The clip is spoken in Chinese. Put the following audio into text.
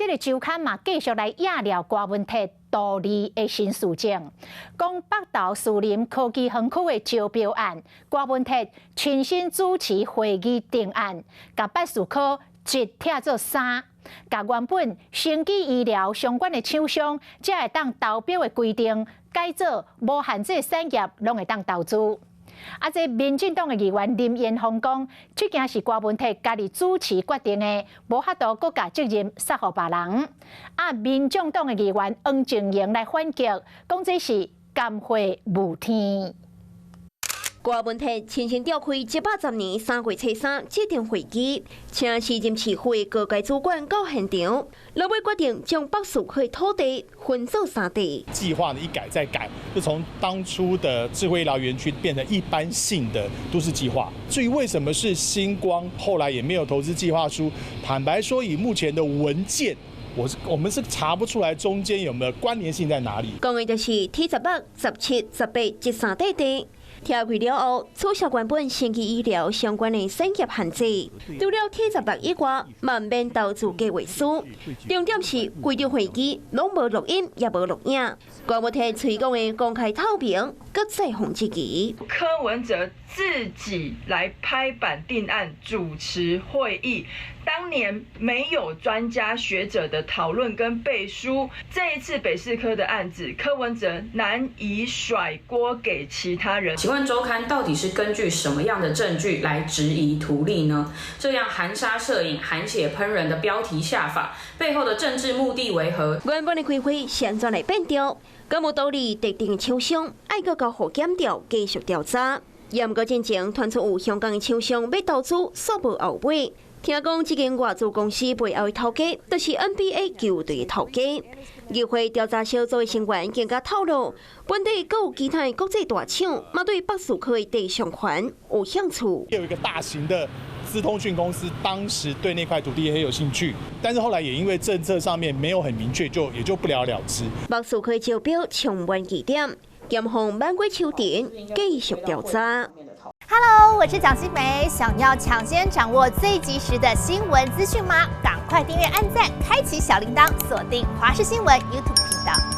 这个周刊嘛继续来压了郭文铁独立的新事件，讲北投树林科技园区的招标案，郭文铁亲身主持会议定案，甲办事科一拆做三。甲原本生技医疗相关的厂商才会当投标的规定改做无限制产业，拢会当投资。这民进党的议员林彦宏讲，这件是郭文铁家己主持决定的，无法度搁甲责任撒互别人。民众党的议员黄静莹来反击，讲这是奸货无天。郭文铁亲身召开110年3月初3这场会议，请市政市府各界主管到现场，落尾决定将北树区的土地分做3地。计划呢一改再改，就从当初的智慧医疗园区变成一般性的都市计划。至于为什么是星光，后来也没有投资计划书，坦白说，以目前的文件。我们是查不出来中间有没有关联性在哪里。讲的就是T16、17、18这3块地。调开了后，取消原本生技医疗相关的产业限制，除了T16以外，万免投资计划书。重点是规场会议拢无录音，也无录影。郭文铁推讲的公开透明，搁再红之期。柯文哲自己来拍板定案，主持会议。当年没有专家学者的讨论跟背书，这一次北市科的案子，柯文哲难以甩锅给其他人。请问周刊到底是根据什么样的证据来质疑图利呢？这样含沙射影、含血喷人的标题下法，背后的政治目的为何？原本的开会现在来变调，敢无道理特定的厂商爱搁交互检调继续调查。也毋过进前传出有香港的厂商要投资煞无后尾。听讲，这间外资公司背后的头家，就是 NBA 球队的头家。议会调查小组的成员更加透露，本地阁有其他的国际大厂，嘛对北树区的地上权有兴趣。有一个大型的资通讯公司，当时对那块土地很有兴趣，但是后来也因为政策上面没有很明确，也就不了了之。北树区招标充满疑点，检方满过秋田继续调查。Hello， 我是蒋欣梅。想要抢先掌握最及时的新闻资讯吗？赶快订阅、按赞、开启小铃铛，锁定华视新闻 YouTube 频道。